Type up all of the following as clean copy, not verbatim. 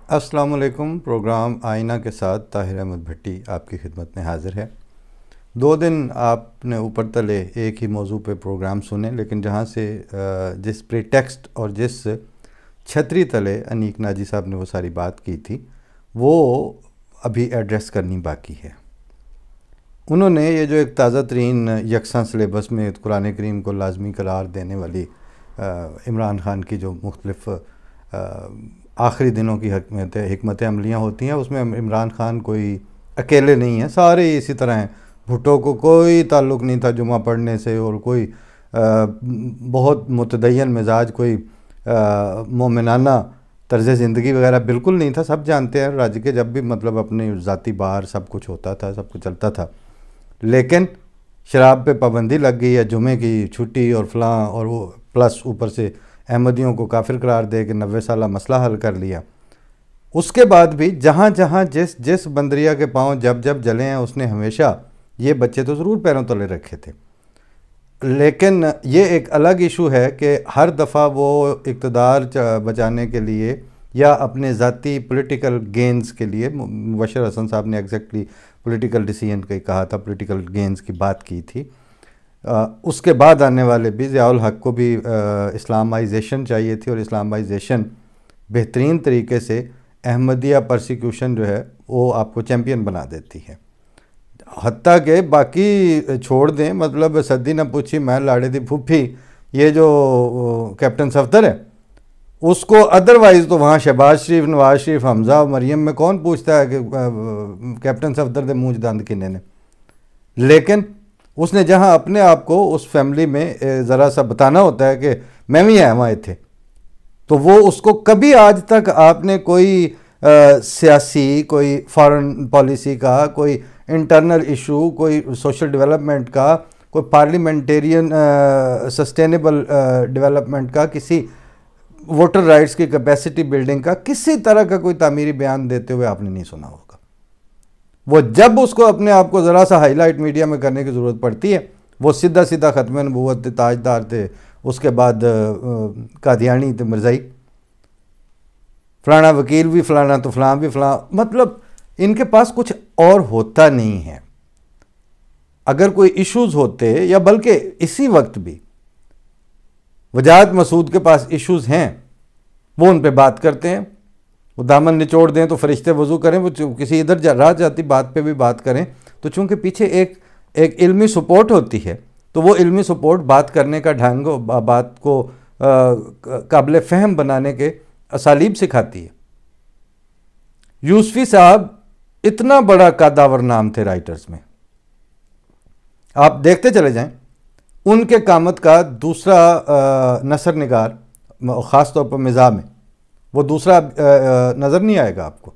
السلام علیکم۔ پروگرام آئینہ کے ساتھ طاہر احمد بھٹی آپ کی خدمت میں حاضر ہے۔ 2 دن آپ نے اوپر تلے ایک ہی موضوع پہ پروگرام سنے، لیکن جہاں سے جس پریٹیکسٹ اور جس چھتری تلے انیک ناجی صاحب نے وہ ساری بات کی تھی، وہ ابھی ایڈریس کرنی باقی ہے۔ انہوں نے یہ جو ایک تازہ ترین یکساں سلیبس میں قرآن کریم کو لازمی قرار دینے والی عمران خان کی جو مختلف آخری دنوں کی حکمت عملیاں ہوتی ہیں، اس میں عمران خان کوئی اکیلے نہیں ہیں، سارے اسی طرح ہیں۔ بھٹو کو کوئی تعلق نہیں تھا جمعہ پڑھنے سے، اور کوئی بہت متدین مزاج، کوئی مومنانہ طرز زندگی وغیرہ بالکل نہیں تھا۔ سب جانتے ہیں راج کے جب بھی مطلب اپنی ذاتی بار سب کچھ ہوتا تھا، سب کچھ چلتا تھا، لیکن شراب پہ پابندی لگ گئی ہے، جمعے کی چھٹی اور فلاں، اور وہ پلس اوپر سے احمدیوں کو کافر قرار دے کے 90 سالہ مسئلہ حل کر لیا۔ اس کے بعد بھی جہاں جہاں جس بندریا کے پاؤں جب جلے ہیں، اس نے ہمیشہ یہ بچے تو ضرور پیروں تلے رکھے تھے، لیکن یہ ایک الگ ایشو ہے کہ ہر دفعہ وہ اقتدار بچانے کے لیے یا اپنے ذاتی پولیٹیکل گینز کے لیے، مبشر حسن صاحب نے ایگزیکٹلی پولیٹیکل ڈیسیژن کا ہی کہا تھا، پولیٹیکل گینز کی بات کی تھی۔ اس کے بعد آنے والے بھی ضیاء الحق کو بھی اسلامائزیشن چاہیے تھی، اور اسلامائزیشن بہترین طریقے سے احمدیہ پرسیکیوشن جو ہے وہ آپ کو چیمپئن بنا دیتی ہے۔ حتیٰ کہ باقی چھوڑ دیں، مطلب سدی نہ پوچھی میں لاڑے دی پھوپھی، یہ جو کیپٹن صفدر ہے اس کو ادروائز تو وہاں شہباز شریف، نواز شریف، حمزہ اور مریم میں کون پوچھتا ہے کہ کیپٹن صفدر دے مونج دند کنے نے، لیکن اس نے جہاں اپنے آپ کو اس فیملی میں ذرا سا بتانا ہوتا ہے کہ میں بھی آیا وہاں تھے، تو وہ اس کو کبھی آج تک آپ نے کوئی سیاسی، کوئی فارن پالیسی کا، کوئی انٹرنل ایشو، کوئی سوشل ڈیولپمنٹ کا، کوئی پارلیمنٹیرین سسٹینیبل ڈیولپمنٹ کا، کسی ووٹر رائٹس کی کیپیسٹی بلڈنگ کا، کسی طرح کا کوئی تعمیری بیان دیتے ہوئے آپ نے نہیں سنا ہوگا۔ وہ جب اس کو اپنے آپ کو ذرا سا ہائی لائٹ میڈیا میں کرنے کی ضرورت پڑتی ہے، وہ سیدھا ختم نبوت تھے، تاجدار تھے، اس کے بعد قادیانی تھے، مرزائی، فلانا وکیل بھی فلانا تو فلاں بھی فلاں، مطلب ان کے پاس کچھ اور ہوتا نہیں ہے۔ اگر کوئی ایشوز ہوتے، یا بلکہ اسی وقت بھی وجاہت مسعود کے پاس ایشوز ہیں، وہ ان پہ بات کرتے ہیں، وہ دامن نچوڑ دیں تو فرشتے وضو کریں، وہ کسی ادھر راہ جاتی بات پہ بھی بات کریں، تو چونکہ پیچھے ایک علمی سپورٹ ہوتی ہے، تو وہ علمی سپورٹ بات کرنے کا ڈھنگ، بات کو قابل فہم بنانے کے اسالیب سکھاتی ہے۔ یوسفی صاحب اتنا بڑا قاداور نام تھے رائٹرز میں، آپ دیکھتے چلے جائیں، ان کے قامت کا دوسرا نثر نگار، خاص طور پر مزاح میں، وہ دوسرا نظر نہیں آئے گا آپ کو۔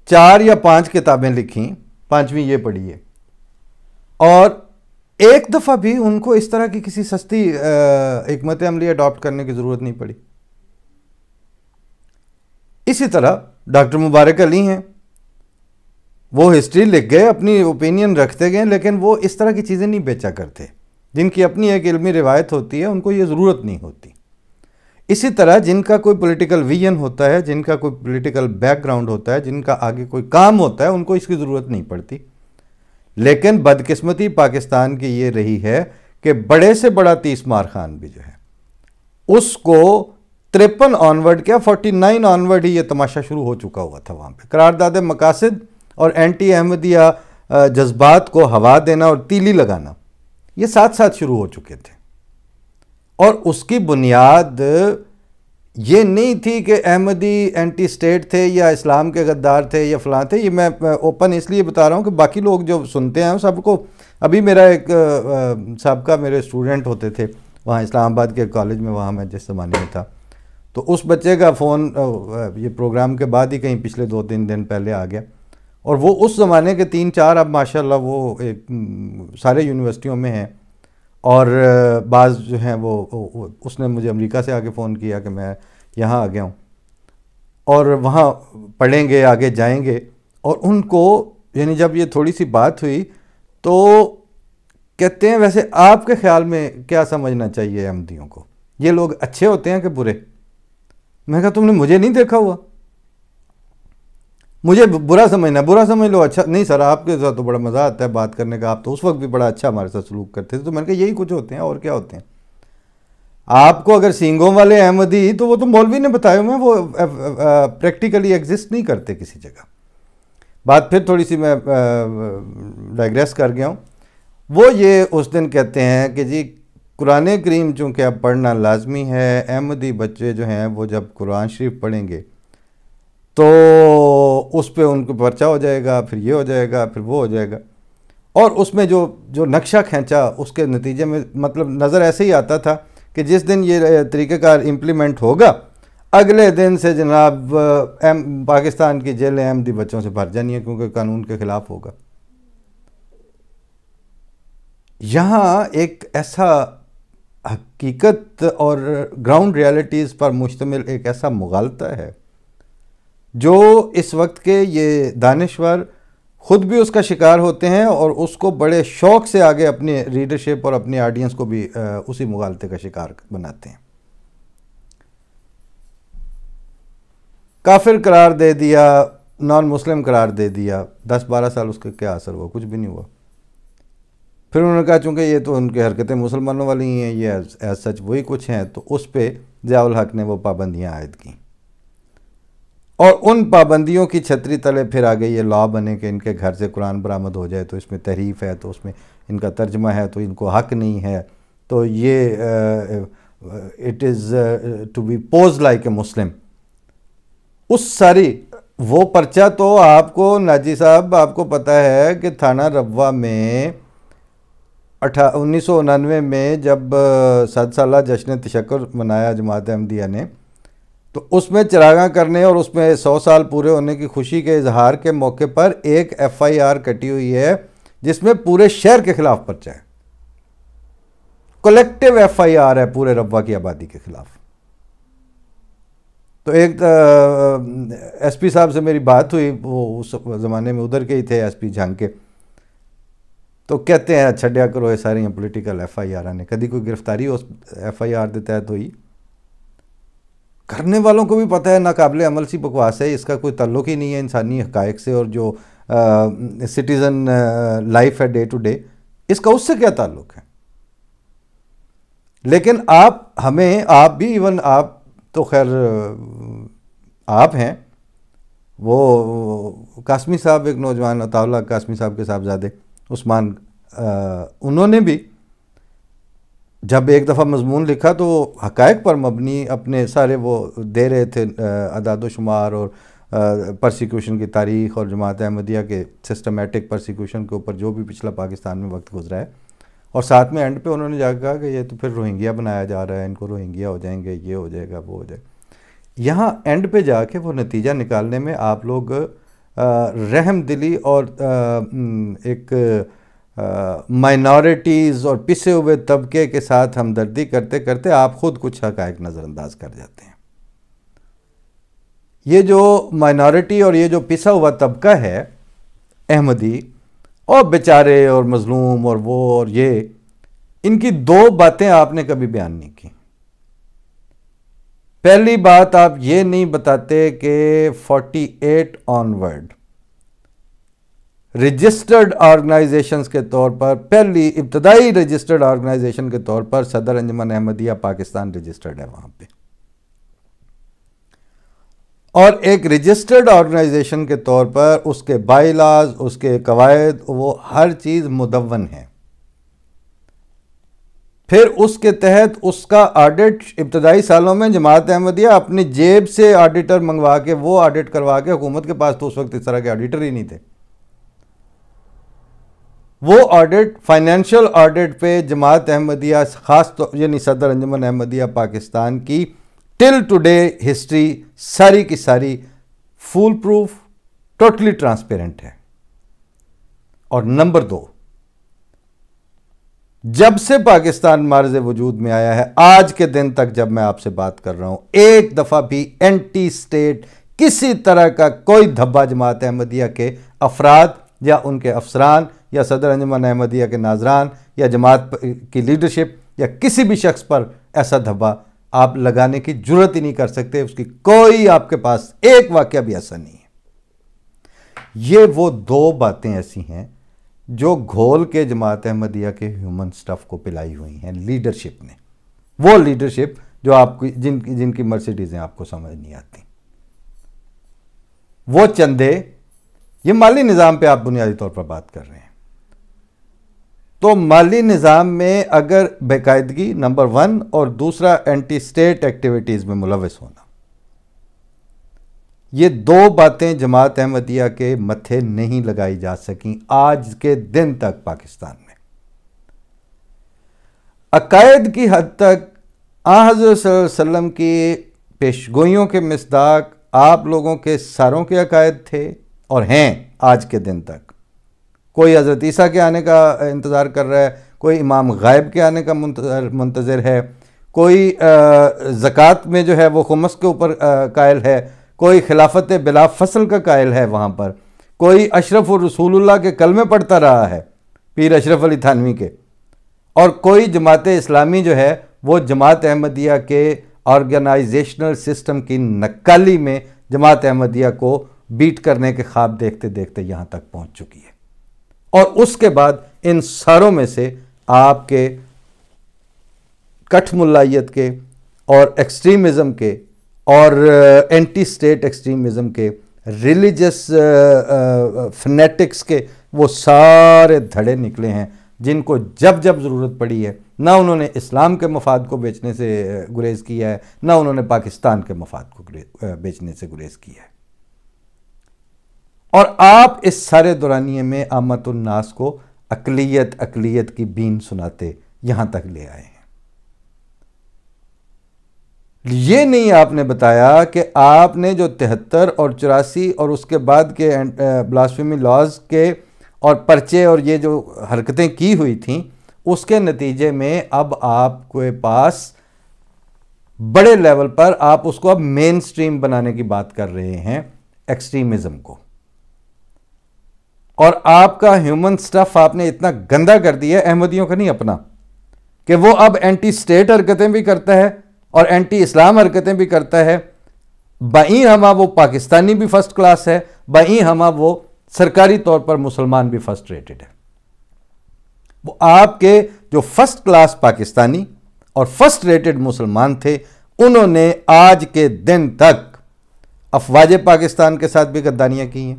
4 یا 5 کتابیں لکھیں، 5ویں یہ پڑھی ہے، اور ایک دفعہ بھی ان کو اس طرح کی کسی سستی حکمت عملی اڈاپٹ کرنے کی ضرورت نہیں پڑی۔ اسی طرح ڈاکٹر مبارک علی ہیں، وہ ہسٹری لکھ گئے، اپنی اوپینین رکھتے گئے، لیکن وہ اس طرح کی چیزیں نہیں بیچا کرتے، جن کی اپنی ایک علمی روایت ہوتی ہے، ان کو یہ ضرورت نہیں ہوتی۔ اسی طرح جن کا کوئی پولیٹیکل ویژن ہوتا ہے، جن کا کوئی پولیٹیکل بیک گراؤنڈ ہوتا ہے، جن کا آگے کوئی کام ہوتا ہے، ان کو اس کی ضرورت نہیں پڑتی۔ لیکن بدقسمتی پاکستان کی یہ رہی ہے کہ بڑے سے بڑا 30 مار خان بھی جو ہے، اس کو 53 آنورڈ کیا 49 آنورڈ ہی یہ تماشا شروع ہو چکا ہوا تھا۔ وہاں پہ قرارداد مقاصد اور اینٹی احمدیہ جذبات کو ہوا دینا اور تیلی لگانا، یہ ساتھ شروع ہو چکے تھے، اور اس کی بنیاد یہ نہیں تھی کہ احمدی اینٹی اسٹیٹ تھے یا اسلام کے غدار تھے یا فلاں تھے۔ یہ میں اوپن اس لیے بتا رہا ہوں کہ باقی لوگ جو سنتے ہیں سب کو، ابھی میرا ایک سابقہ میرے اسٹوڈنٹ ہوتے تھے وہاں اسلام آباد کے کالج میں، وہاں میں جس زمانے میں تھا، تو اس بچے کا فون یہ پروگرام کے بعد ہی کہیں پچھلے 2-3 دن پہلے آ گیا، اور وہ اس زمانے کے 3-4 اب ماشاءاللہ وہ سارے یونیورسٹیوں میں ہیں، اور بعض جو ہیں وہ اس نے مجھے امریکہ سے آگے فون کیا کہ میں یہاں آ گیا ہوں، اور وہاں پڑھیں گے، آگے جائیں گے، اور ان کو یعنی جب یہ تھوڑی سی بات ہوئی تو کہتے ہیں ویسے آپ کے خیال میں کیا سمجھنا چاہیے احمدیوں کو، یہ لوگ اچھے ہوتے ہیں کہ برے؟ میں کہا تم نے مجھے نہیں دیکھا ہوا، مجھے برا سمجھ لو، اچھا نہیں سر آپ کے ساتھ تو بڑا مزہ آتا ہے بات کرنے کا، آپ تو اس وقت بھی بڑا اچھا ہمارے ساتھ سلوک کرتے تھے، تو میں نے کہا یہی کچھ ہوتے ہیں اور کیا ہوتے ہیں. آپ کو اگر سینگوں والے احمدی تو وہ تو مولوی نے بتایا ہوئے ہیں، وہ پریکٹیکلی ایگزسٹ نہیں کرتے کسی جگہ. بات پھر تھوڑی سی میں ڈائگریس کر گیا ہوں. وہ یہ اس دن کہتے ہیں کہ جی قرآن کریم چونکہ اب پڑھنا لازمی ہے، احمدی بچے جو ہیں وہ جب قرآن شریف پڑھیں گے تو اس پہ ان کو پرچہ ہو جائے گا، پھر یہ ہو جائے گا، پھر وہ ہو جائے گا. اور اس میں جو نقشہ کھینچا اس کے نتیجے میں مطلب نظر ایسے ہی آتا تھا کہ جس دن یہ طریقہ کار امپلیمنٹ ہوگا اگلے دن سے جناب پاکستان کی جیلیں احمدی بچوں سے بھر جانی ہیں، کیونکہ قانون کے خلاف ہوگا. یہاں ایک ایسا حقیقت اور گراؤنڈ ریالٹیز پر مشتمل ایک ایسا مغالطہ ہے جو اس وقت کے یہ دانشور خود بھی اس کا شکار ہوتے ہیں اور اس کو بڑے شوق سے آگے اپنی ریڈرشپ اور اپنی آڈینس کو بھی اسی مغالطے کا شکار بناتے ہیں. کافر قرار دے دیا، نان مسلم قرار دے دیا، 10-12 سال اس کا کیا اثر ہوا؟ کچھ بھی نہیں ہوا. پھر انہوں نے کہا چونکہ یہ تو ان کی حرکتیں مسلمانوں والی ہی ہیں، یہ ایز سچ وہی کچھ ہیں، تو اس پہ ضیاء الحق نے وہ پابندیاں عائد کیں. اور ان پابندیوں کی چھتری تلے پھر آگے یہ لا بنے کہ ان کے گھر سے قرآن برآمد ہو جائے تو اس میں تحریف ہے، تو اس میں ان کا ترجمہ ہے تو ان کو حق نہیں ہے، تو یہ it is to be pose like a Muslim. اس ساری وہ پرچہ تو آپ کو ناجی صاحب آپ کو پتہ ہے کہ تھانہ ربوہ میں 1999 میں جب 7 سالہ جشن تشکر منایا جماعت احمدیہ نے، تو اس میں چراغاں کرنے اور اس میں 100 سال پورے ہونے کی خوشی کے اظہار کے موقع پر ایک ایف آئی آر کٹی ہوئی ہے جس میں پورے شہر کے خلاف پرچہ ہے. کولیکٹیو ایف آئی آر ہے پورے ربوہ کی آبادی کے خلاف. تو ایک ایس پی صاحب سے میری بات ہوئی، وہ اس زمانے میں ادھر کے ہی تھے، ایس پی جھنگ کے، تو کہتے ہیں چھڈیا کرو یہ ساری پولیٹیکل ایف آئی آر نے، کدی کوئی گرفتاری اس ایف آئی آر کے تحت ہوئی؟ کرنے والوں کو بھی پتہ ہے ناقابل عمل سی بکواس ہے، اس کا کوئی تعلق ہی نہیں ہے انسانی حقائق سے، اور جو سٹیزن لائف ہے ڈے ٹو ڈے، اس کا اس سے کیا تعلق ہے؟ لیکن آپ بھی ایون آپ تو خیر آپ ہیں، وہ قاسمی صاحب ایک نوجوان عطا اللہ قاسمی صاحب کے صاحبزادے عثمان، انہوں نے بھی جب ایک دفعہ مضمون لکھا تو وہ حقائق پر مبنی اپنے سارے وہ دے رہے تھے اعداد و شمار اور پرسیکیوشن کی تاریخ اور جماعت احمدیہ کے سسٹمیٹک پرسیکیوشن کے اوپر جو بھی پچھلا پاکستان میں وقت گزرا ہے، اور ساتھ میں اینڈ پہ انہوں نے جا کے کہا کہ یہ تو پھر روہنگیا بنایا جا رہا ہے، ان کو روہنگیا ہو جائیں گے، یہ ہو جائے گا، وہ ہو جائے گا. یہاں اینڈ پہ جا کے وہ نتیجہ نکالنے میں آپ لوگ رحم دلی اور ایک مائنورٹیز اور پسے ہوئے طبقے کے ساتھ ہمدردی کرتے کرتے آپ خود کچھ حقائق نظر انداز کر جاتے ہیں. یہ جو مائنورٹی اور یہ جو پسا ہوا طبقہ ہے احمدی، اور بیچارے اور مظلوم اور وہ اور یہ، ان کی 2 باتیں آپ نے کبھی بیان نہیں کی. پہلی بات آپ یہ نہیں بتاتے کہ 48 آنورڈ رجسٹرڈ آرگنائزیشنز کے طور پر، پہلی ابتدائی رجسٹرڈ آرگنائزیشن کے طور پر صدر انجمن احمدیہ پاکستان رجسٹرڈ ہے وہاں پہ، اور ایک رجسٹرڈ آرگنائزیشن کے طور پر اس کے بائی لاز، اس کے قواعد، وہ ہر چیز مدون ہے. پھر اس کے تحت اس کا آڈٹ ابتدائی سالوں میں جماعت احمدیہ اپنی جیب سے آڈیٹر منگوا کے وہ آڈٹ کروا کے، حکومت کے پاس تو اس وقت اس طرح کے آڈیٹر ہی نہیں تھے، وہ آڈٹ فائنینشیل آڈٹ پہ جماعت احمدیہ خاص طور یعنی صدر انجمن احمدیہ پاکستان کی ٹل ٹوڈے ہسٹری ساری کی ساری فول پروف، ٹوٹلی ٹرانسپیرنٹ ہے. اور نمبر 2، جب سے پاکستان معرض وجود میں آیا ہے آج کے دن تک جب میں آپ سے بات کر رہا ہوں، ایک دفعہ بھی اینٹی سٹیٹ کسی طرح کا کوئی دھبا جماعت احمدیہ کے افراد یا ان کے افسران یا صدر انجمن احمدیہ کے ناظران یا جماعت کی لیڈرشپ یا کسی بھی شخص پر ایسا دھبا آپ لگانے کی جرت ہی نہیں کر سکتے. اس کی کوئی آپ کے پاس ایک واقعہ بھی ایسا نہیں ہے. یہ وہ دو باتیں ایسی ہیں جو گھول کے جماعت احمدیہ کے ہیومن سٹف کو پلائی ہوئی ہیں لیڈرشپ نے، وہ لیڈرشپ جو آپ کی جن کی مرسیڈیزیں آپ کو سمجھ نہیں آتی، وہ چندے، یہ مالی نظام پہ آپ بنیادی طور پر بات کر رہے ہیں، تو مالی نظام میں اگر باقاعدگی نمبر 1 اور دوسرا اینٹی سٹیٹ ایکٹیویٹیز میں ملوث ہونا، یہ دو باتیں جماعت احمدیہ کے متھے نہیں لگائی جا سکیں آج کے دن تک پاکستان میں۔ عقائد کی حد تک حضرت صلی اللہ علیہ وسلم کی پیشگوئیوں کے مصداق آپ لوگوں کے ساروں کے عقائد تھے اور ہیں آج کے دن تک۔ کوئی حضرت عیسیٰ کے آنے کا انتظار کر رہا ہے، کوئی امام غائب کے آنے کا منتظر ہے، کوئی زکوٰۃ میں جو ہے وہ خمس کے اوپر قائل ہے، کوئی خلافت بلا فصل کا قائل ہے وہاں پر، کوئی اشرف الرسول اللہ کے کلمے پڑھتا رہا ہے پیر اشرف علی تھانوی کے، اور کوئی جماعت اسلامی جو ہے وہ جماعت احمدیہ کے آرگنائزیشنل سسٹم کی نکالی میں جماعت احمدیہ کو بیٹ کرنے کے خواب دیکھتے دیکھتے یہاں تک پہنچ چکی ہے۔ اور اس کے بعد ان ساروں میں سے آپ کے کٹھ ملائیت کے اور ایکسٹریمزم کے اور اینٹی سٹیٹ ایکسٹریمزم کے، ریلیجس فنیٹکس کے وہ سارے دھڑے نکلے ہیں جن کو جب جب ضرورت پڑی ہے نہ انہوں نے اسلام کے مفاد کو بیچنے سے گریز کیا ہے، نہ انہوں نے پاکستان کے مفاد کو بیچنے سے گریز کیا ہے۔ اور آپ اس سارے دورانیے میں عامت الناس کو اقلیت کی بین سناتے یہاں تک لے آئے ہیں۔ یہ نہیں آپ نے بتایا کہ آپ نے جو 73 اور 84 اور اس کے بعد کے بلاسفیمی لاز کے اور پرچے اور یہ جو حرکتیں کی ہوئی تھیں، اس کے نتیجے میں اب آپ کے پاس بڑے لیول پر آپ اس کو اب مین سٹریم بنانے کی بات کر رہے ہیں ایکسٹریمزم کو، اور آپ کا ہیومن سٹف آپ نے اتنا گندا کر دیا ہے احمدیوں کا نہیں اپنا، کہ وہ اب اینٹی سٹیٹ حرکتیں بھی کرتا ہے اور اینٹی اسلام حرکتیں بھی کرتا ہے، بائیں ہمہ وہ پاکستانی بھی فرسٹ کلاس ہے، بائیں ہمہ وہ سرکاری طور پر مسلمان بھی فرسٹ ریٹڈ ہے۔ وہ آپ کے جو فرسٹ کلاس پاکستانی اور فرسٹ ریٹڈ مسلمان تھے، انہوں نے آج کے دن تک افواج پاکستان کے ساتھ بھی غداریاں کی ہیں،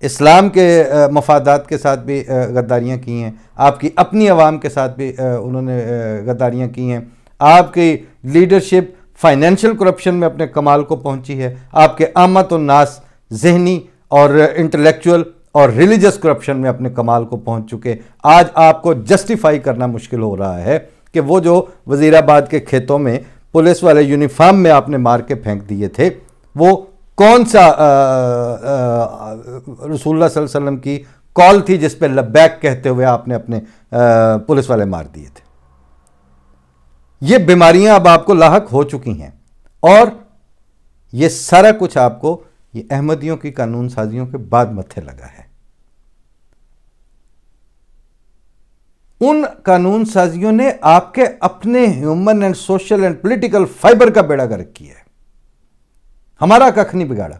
اسلام کے مفادات کے ساتھ بھی غداریاں کی ہیں، آپ کی اپنی عوام کے ساتھ بھی انہوں نے غداریاں کی ہیں، آپ کی لیڈرشپ فائنینشیل کرپشن میں اپنے کمال کو پہنچی ہے، آپ کے عامت الناس ذہنی اور انٹلیکچول اور ریلیجس کرپشن میں اپنے کمال کو پہنچ چکے۔ آج آپ کو جسٹیفائی کرنا مشکل ہو رہا ہے کہ وہ جو وزیر آباد کے کھیتوں میں پولیس والے یونیفارم میں آپ نے مار کے پھینک دیے تھے، وہ کون سا رسول اللہ صلی اللہ علیہ وسلم کی کال تھی جس پہ لبیک کہتے ہوئے آپ نے اپنے پولیس والے مار دیے تھے؟ یہ بیماریاں اب آپ کو لاحق ہو چکی ہیں، اور یہ سارا کچھ آپ کو یہ احمدیوں کی قانون سازیوں کے بعد متھے لگا ہے۔ ان قانون سازیوں نے آپ کے اپنے human and social and political fibre کا بیڑا گرک کیا ہے، ہمارا ککھ نہیں بگاڑا۔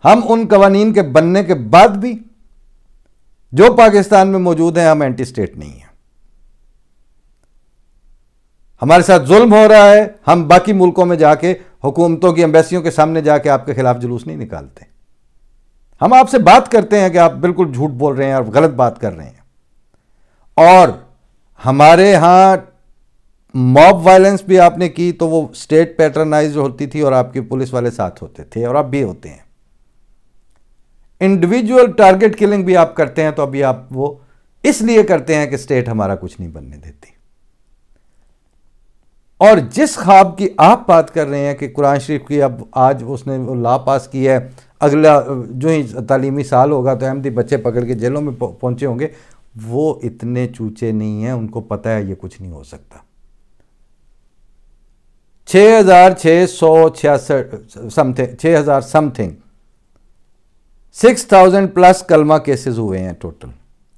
ہم ان قوانین کے بننے کے بعد بھی جو پاکستان میں موجود ہیں، ہم اینٹی سٹیٹ نہیں ہیں، ہمارے ساتھ ظلم ہو رہا ہے، ہم باقی ملکوں میں جا کے حکومتوں کی ایمبیسیوں کے سامنے جا کے آپ کے خلاف جلوس نہیں نکالتے، ہم آپ سے بات کرتے ہیں کہ آپ بالکل جھوٹ بول رہے ہیں اور غلط بات کر رہے ہیں۔ اور ہمارے ہاں موب وائلنس بھی آپ نے کی تو وہ سٹیٹ پیٹرنائز ہوتی تھی اور آپ کے پولیس والے ساتھ ہوتے تھے، اور اب بھی ہوتے ہیں۔ انڈیویجول ٹارگٹ کلنگ بھی آپ کرتے ہیں تو ابھی آپ وہ اس لیے کرتے ہیں کہ سٹیٹ ہمارا کچھ نہیں بننے دیتی۔ اور جس خواب کی آپ بات کر رہے ہیں کہ قرآن شریف کی اب آج اس نے وہ لا پاس کی ہے، اگلا جو ہی تعلیمی سال ہوگا تو احمدی بچے پکڑ کے جیلوں میں پہنچے ہوں گے، وہ اتنے چوچے نہیں ہیں، ان کو پتہ ہے یہ کچھ نہیں ہو سکتا۔ 6,600 سم تھنگ 6,000 پلس کلمہ کیسز ہوئے ہیں ٹوٹل۔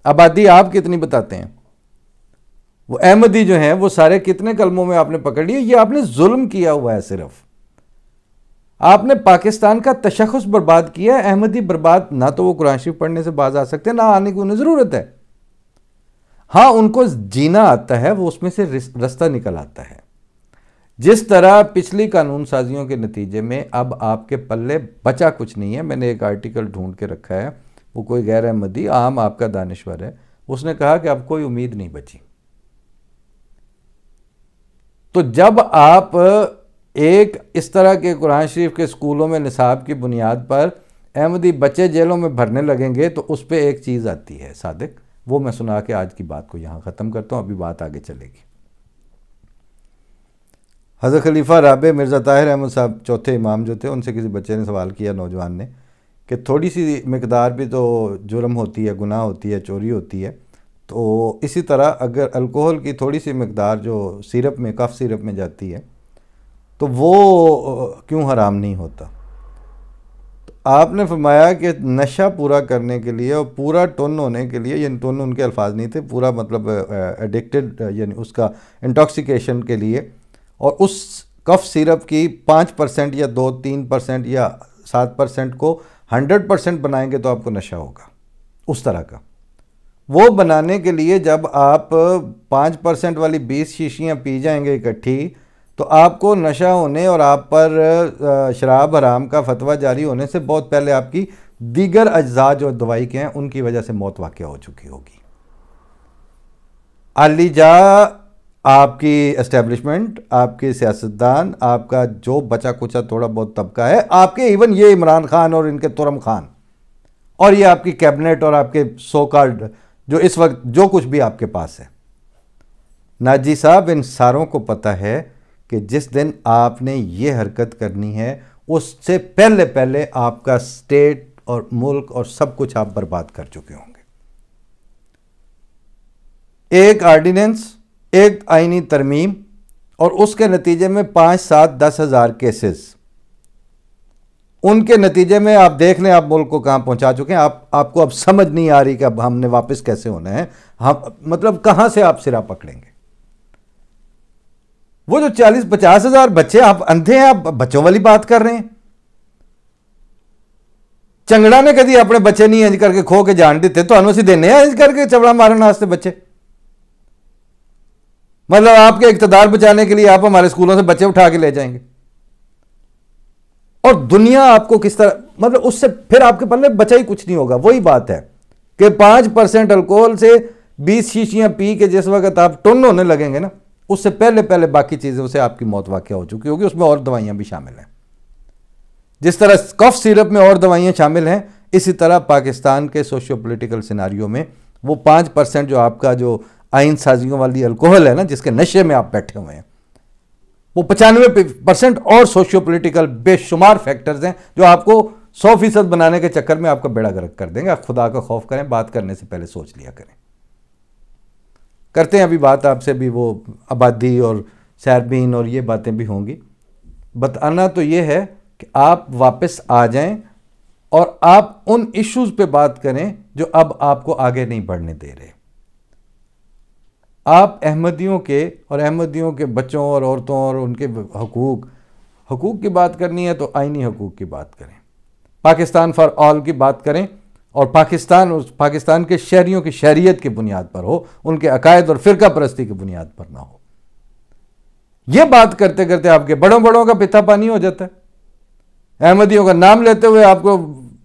آبادی آپ کتنی بتاتے ہیں؟ وہ احمدی جو ہیں وہ سارے کتنے کلموں میں آپ نے پکڑ لیے؟ یہ آپ نے ظلم کیا ہوا ہے صرف۔ آپ نے پاکستان کا تشخص برباد کیا ہے. احمدی برباد نہ تو وہ قرآن شریف پڑھنے سے باز آ سکتے ہیں، نہ آنے کی انہیں ضرورت ہے. ہاں ان کو جینا آتا ہے، وہ اس میں سے رستہ نکل آتا ہے. جس طرح پچھلی قانون سازیوں کے نتیجے میں اب آپ کے پلے بچا کچھ نہیں ہے. میں نے ایک آرٹیکل ڈھونڈ کے رکھا ہے، وہ کوئی غیر احمدی عام آپ کا دانشور ہے، اس نے کہا کہ اب کوئی امید نہیں بچی. تو جب آپ ایک اس طرح کے قرآن شریف کے اسکولوں میں نصاب کی بنیاد پر احمدی بچے جیلوں میں بھرنے لگیں گے تو اس پہ ایک چیز آتی ہے صادق، وہ میں سنا کے آج کی بات کو یہاں ختم کرتا ہوں، ابھی بات آگے چلے گی. حضرت خلیفہ رابع مرزا طاہر احمد صاحب چوتھے امام جو تھے، ان سے کسی بچے نے سوال کیا، نوجوان نے، کہ تھوڑی سی مقدار بھی تو جرم ہوتی ہے، گناہ ہوتی ہے، چوری ہوتی ہے، تو اسی طرح اگر الکوہل کی تھوڑی سی مقدار جو سیرپ میں، کف سیرپ میں جاتی ہے تو وہ کیوں حرام نہیں ہوتا؟ تو آپ نے فرمایا کہ نشہ پورا کرنے کے لیے اور پورا ٹن ہونے کے لیے، یعنی ٹن ان کے الفاظ نہیں تھے، پورا مطلب ایڈکٹڈ یعنی اس کا انٹاکسیکیشن کے لیے، اور اس کف سیرپ کی 5% یا 2-3% یا 7% کو 100% بنائیں گے تو آپ کو نشہ ہوگا اس طرح کا. وہ بنانے کے لیے جب آپ 5% والی 20 شیشیاں پی جائیں گے اکٹھی تو آپ کو نشہ ہونے اور آپ پر شراب حرام کا فتویٰ جاری ہونے سے بہت پہلے آپ کی دیگر اجزاء جو دوائی کے ہیں ان کی وجہ سے موت واقع ہو چکی ہوگی. علی جا آپ کی اسٹیبلشمنٹ، آپ کے سیاستدان، آپ کا جو بچا کچا تھوڑا بہت طبقہ ہے، آپ کے ایون یہ عمران خان اور ان کے ترم خان اور یہ آپ کی کیبنٹ اور آپ کے سو کالڈ جو اس وقت جو کچھ بھی آپ کے پاس ہے، ناجی صاحب ان ساروں کو پتہ ہے کہ جس دن آپ نے یہ حرکت کرنی ہے اس سے پہلے پہلے آپ کا اسٹیٹ اور ملک اور سب کچھ آپ برباد کر چکے ہوں گے. ایک آرڈیننس، ایک آئینی ترمیم اور اس کے نتیجے میں 5-7-10 ہزار کیسز، ان کے نتیجے میں آپ دیکھ لیں آپ ملک کو کہاں پہنچا چکے ہیں. آپ کو اب سمجھ نہیں آ رہی کہ اب ہم نے واپس کیسے ہونا ہے، مطلب کہاں سے آپ سرا پکڑیں گے. وہ جو 40-50 ہزار بچے، آپ اندھے ہیں، آپ بچوں والی بات کر رہے ہیں. چنگڑا نے کدی اپنے بچے نہیں انج کر کے کھو کے جان دیتے تو انہوں سے دینے ہیں انج کر کے چبڑا مارن واسطے بچے. مطلب آپ کے اقتدار بچانے کے لیے آپ ہمارے اسکولوں سے بچے اٹھا کے لے جائیں گے، اور دنیا آپ کو کس طرح، مطلب اس سے پھر آپ کے پلے بچا ہی کچھ نہیں ہوگا. وہی بات ہے کہ 5% الکوہل سے 20 شیشیاں پی کے جس وقت آپ ٹن ہونے لگیں گے نا، اس سے پہلے پہلے باقی چیزوں سے آپ کی موت واقع ہو چکی ہوگی. اس میں اور دوائیاں بھی شامل ہیں. جس طرح کف سیرپ میں اور دوائیاں شامل ہیں، اسی طرح پاکستان کے سوشیو پولیٹیکل سیناریو میں وہ 5% جو آپ کا جو آئین سازیوں والی الکوہل ہے نا، جس کے نشے میں آپ بیٹھے ہوئے ہیں، وہ 95% اور سوشیو پولیٹیکل بے شمار فیکٹرز ہیں جو آپ کو 100% بنانے کے چکر میں آپ کا بیڑا غرق کر دیں گے. آپ خدا کا خوف کریں، بات کرنے سے پہلے سوچ لیا کریں. کرتے ہیں ابھی بات آپ سے بھی وہ آبادی اور سیربین اور یہ باتیں بھی ہوں گی. بتانا تو یہ ہے کہ آپ واپس آ جائیں اور آپ ان ایشوز پہ بات کریں جو اب آپ کو آگے نہیں بڑھنے دے رہے. آپ احمدیوں کے اور احمدیوں کے بچوں اور عورتوں اور ان کے حقوق کی بات کرنی ہے تو آئینی حقوق کی بات کریں، پاکستان فار آل کی بات کریں، اور پاکستان کے شہریوں کی شہریت کی بنیاد پر ہو، ان کے عقائد اور فرقہ پرستی کی بنیاد پر نہ ہو. یہ بات کرتے کرتے آپ کے بڑوں کا پتھا پانی ہو جاتا ہے. احمدیوں کا نام لیتے ہوئے آپ کو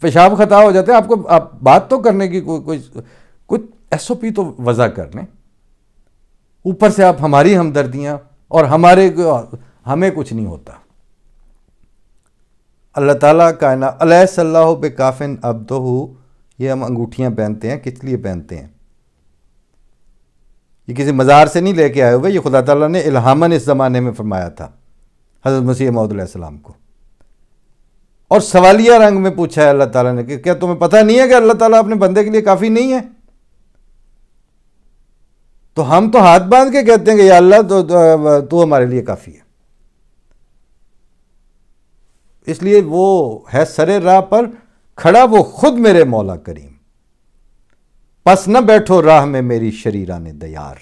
پیشاب خطا ہو جاتے ہیں. آپ بات تو کرنے کی کچھ ایس او پی تو وضع کر لیں. اوپر سے آپ ہماری ہمدردیاں اور ہمیں کچھ نہیں ہوتا. اللہ تعالیٰ کائنات الیس اللہ بکافٍ عبدہ، یہ ہم انگوٹھیاں پہنتے ہیں کس لیے پہنتے ہیں؟ یہ کسی مزار سے نہیں لے کے آئے ہوئے، یہ خدا تعالیٰ نے الہاماً اس زمانے میں فرمایا تھا حضرت مسیح موعود علیہ السلام کو. اور سوالیہ رنگ میں پوچھا ہے اللہ تعالیٰ نے کہ کیا تمہیں پتہ نہیں ہے کہ اللہ تعالیٰ اپنے بندے کے لیے کافی نہیں ہے؟ تو ہم تو ہاتھ باندھ کے کہتے ہیں کہ یا اللہ تو ہمارے لیے کافی ہے. اس لیے وہ ہے سر راہ پر کھڑا وہ خود میرے مولا کریم، پس نہ بیٹھو راہ میں میری شریران دیار.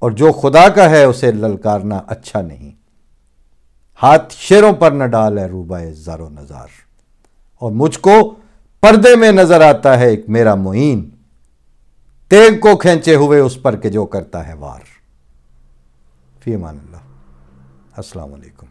اور جو خدا کا ہے اسے للکارنا اچھا نہیں. ہاتھ شیروں پر نہ ڈال ہے روبائے زار و نزار، اور مجھ کو پردے میں نظر آتا ہے ایک میرا معین، تیغ کو کھینچے ہوئے اس پر کہ جو کرتا ہے وار۔ فی امان اللہ، السلام علیکم۔